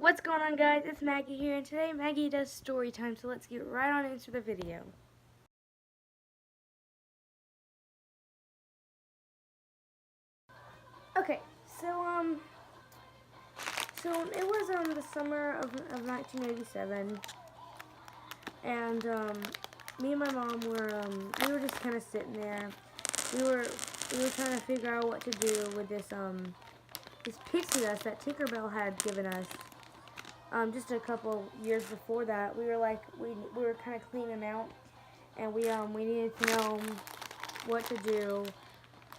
What's going on, guys? It's Maggie here, and today Maggie does story time, so let's get right on into the video. Okay, so it was the summer of 1987, and me and my mom were we were just kind of sitting there. We were trying to figure out what to do with this pixie dust that Tinkerbell had given us. Just a couple years before that, we were kind of cleaning them out, and we needed to know what to do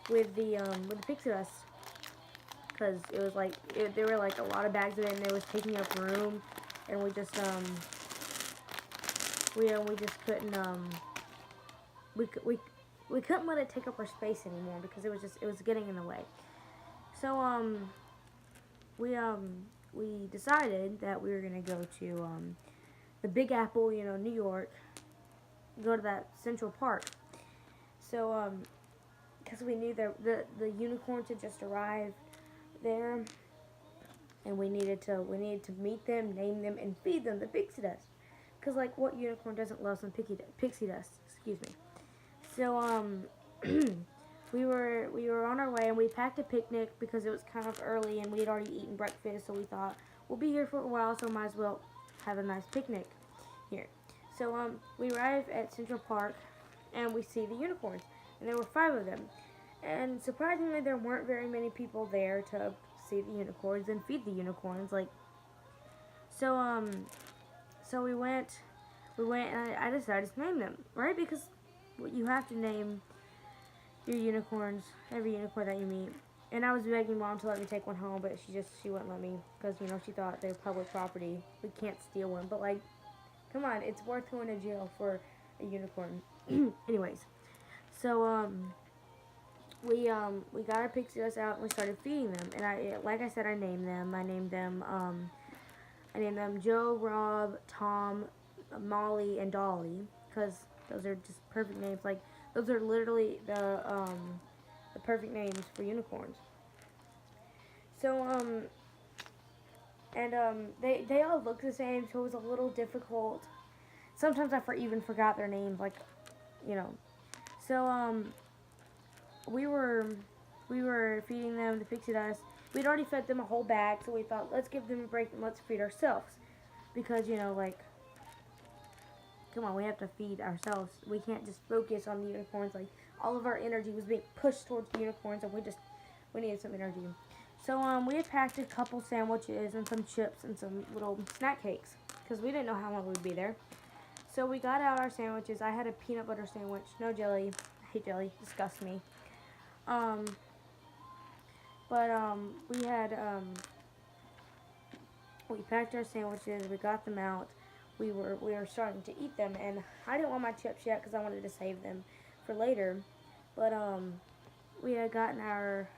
with the pixie dust, because it was there were like a lot of bags of it, and it was taking up room, and we just couldn't we couldn't let it take up our space anymore, because it was getting in the way. So we decided that we were gonna go to the Big Apple, New York, go to that Central Park. So because we knew that the unicorns had just arrived there, and we needed to meet them, name them, and feed them the pixie dust. Because, like, what unicorn doesn't love some pixie dust? Excuse me. So we were on our way, and we packed a picnic because it was kind of early, and we had already eaten breakfast. So we thought, we'll be here for a while, so might as well have a nice picnic here. So we arrive at Central Park, and we see the unicorns, and there were 5 of them. And surprisingly, there weren't very many people there to see the unicorns and feed the unicorns. So we went, and I decided to name them, right? Because you have to name your unicorns, every unicorn that you meet. And I was begging Mom to let me take one home, but she wouldn't let me, because, she thought they're public property. We can't steal one, but, like, come on, it's worth going to jail for a unicorn. Anyways, so we got our pixie dust out, and we started feeding them. And like I said, I named them. I named them Joe, Rob, Tom, Molly, and Dolly, because those are just perfect names. Like, those are literally the perfect names for unicorns. So they all look the same, so it was a little difficult. Sometimes I even forgot their names, like, So we were feeding them the pixie dust. We'd already fed them a whole bag, so we thought, let's give them a break and let's feed ourselves, because like, come on, we have to feed ourselves. We can't just focus on the unicorns. Like, all of our energy was being pushed towards the unicorns, and we needed some energy. So we had packed a couple sandwiches and some chips and some little snack cakes, because we didn't know how long we'd be there. So we got out our sandwiches. I had a peanut butter sandwich, no jelly. I hate jelly, disgusts me. We packed our sandwiches. We got them out. We were starting to eat them, and I didn't want my chips yet because I wanted to save them for later. But we had gotten our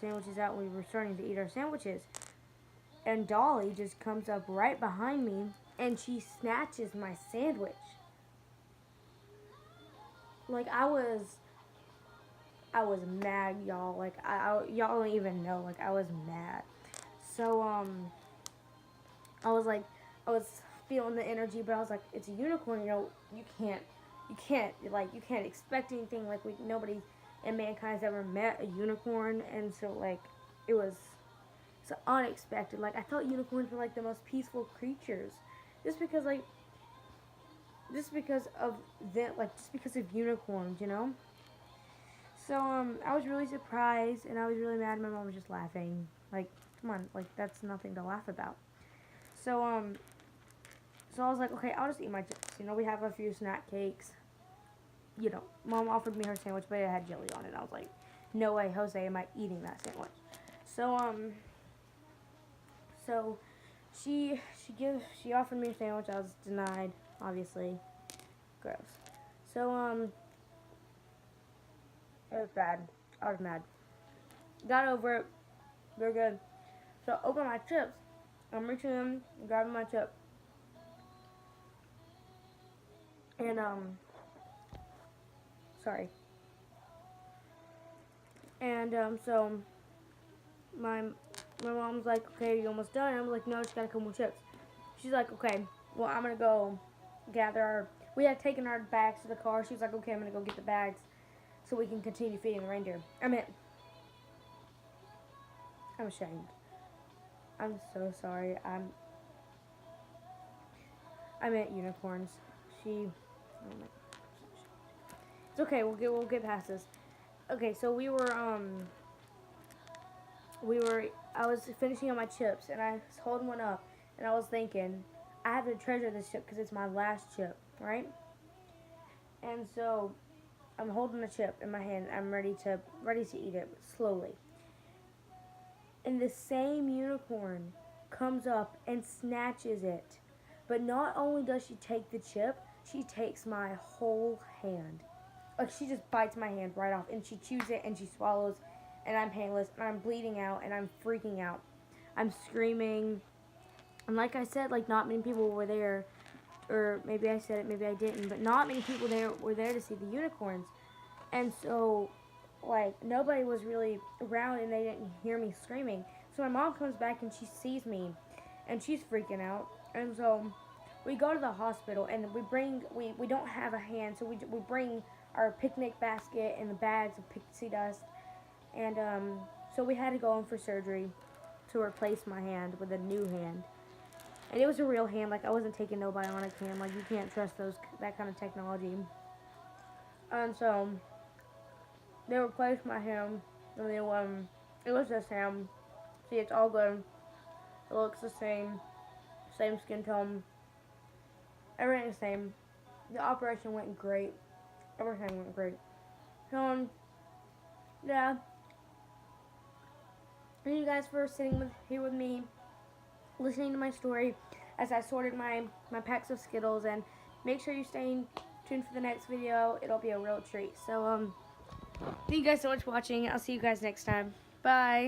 sandwiches out, and we were starting to eat our sandwiches. And Dolly just comes up right behind me, and she snatches my sandwich. Like, I was mad, y'all. Like, y'all don't even know. Like, I was mad. So I was feeling the energy, but I was like, it's a unicorn. You can't expect anything. Like, nobody in mankind's ever met a unicorn, and so, like, it's unexpected. Like, I thought unicorns were like the most peaceful creatures, just because of unicorns, So I was really surprised, and I was really mad. My mom was just laughing. Like, come on, like, that's nothing to laugh about. So I was like, okay, I'll just eat my chips. We have a few snack cakes. Mom offered me her sandwich, but it had jelly on it. I was like, no way, Jose, am I eating that sandwich? So she offered me a sandwich. I was denied, obviously. Gross. So it was bad. I was mad. Got over it. They're good. So I open my chips. I'm reaching in, grabbing my chip. And sorry. And so my my mom's like, okay, you almost done? I'm like, no, just got a couple more chips. She's like, okay, well, I'm going to go gather our, we had taken our bags to the car. She was like, okay, I'm going to go get the bags so we can continue feeding the reindeer. I'm ashamed. I'm so sorry. I meant unicorns. Oh my, it's okay. We'll get past this. Okay, so I was finishing on my chips and I was holding one up and I was thinking, I have to treasure this chip because it's my last chip, right? And so I'm holding the chip in my hand. I'm ready to eat it slowly. And the same unicorn comes up and snatches it. But not only does she take the chip, she takes my whole hand. Like, she just bites my hand right off, and she chews it, and she swallows, and I'm painless, and I'm bleeding out, and I'm freaking out. I'm screaming. And like I said, like, not many people were there. Or maybe I said it, maybe I didn't. But not many people were there to see the unicorns. And so, like, nobody was really around and they didn't hear me screaming. So my mom comes back and she sees me and she's freaking out. And so we go to the hospital and we don't have a hand, so we bring our picnic basket and the bags of pixie dust. And so we had to go in for surgery to replace my hand with a new hand. And it was a real hand, like I wasn't taking no bionic hand, like you can't trust that kind of technology. And so they replaced my hand, and it was this hand. See, it's all good. It looks the same skin tone, everything's the same. The operation went great. Everything went great. So, yeah. Thank you guys for sitting here with me, listening to my story as I sorted my packs of Skittles. And make sure you stay tuned for the next video. It'll be a real treat. So, thank you guys so much for watching. I'll see you guys next time. Bye.